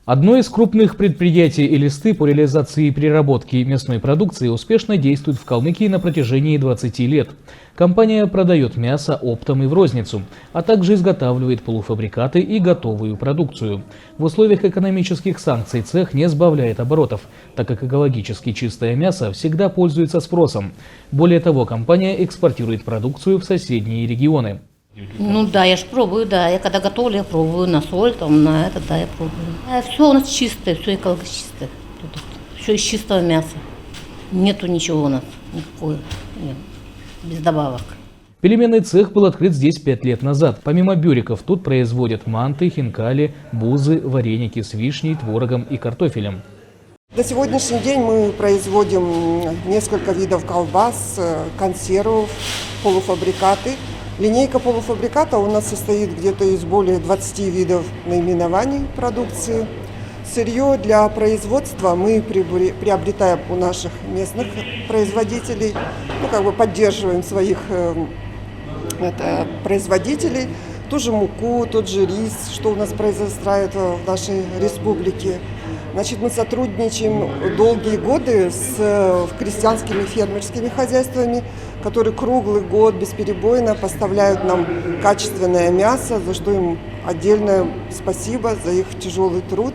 Одно из крупных предприятий «Элисты» по реализации и переработке мясной продукции успешно действует в Калмыкии на протяжении 20 лет. Компания продает мясо оптом и в розницу, а также изготавливает полуфабрикаты и готовую продукцию. В условиях экономических санкций цех не сбавляет оборотов, так как экологически чистое мясо всегда пользуется спросом. Более того, компания экспортирует продукцию в соседние регионы. Ну да, я ж пробую, да. Я когда готовлю, я пробую на соль, там, на это, да, я пробую. Все у нас чистое, все экологическое. Все из чистого мяса. Нету ничего у нас, никакого, нет, без добавок. Пельменный цех был открыт здесь 5 лет назад. Помимо бюриков, тут производят манты, хинкали, бузы, вареники с вишней, творогом и картофелем. На сегодняшний день мы производим несколько видов колбас, консервов, полуфабрикаты. Линейка полуфабриката у нас состоит где-то из более 20 видов наименований продукции. Сырье для производства мы приобретаем у наших местных производителей, поддерживаем своих производителей. Ту же муку, тот же рис, что у нас произрастает в нашей республике. Значит, мы сотрудничаем долгие годы с крестьянскими фермерскими хозяйствами, которые круглый год бесперебойно поставляют нам качественное мясо, за что им отдельное спасибо за их тяжелый труд.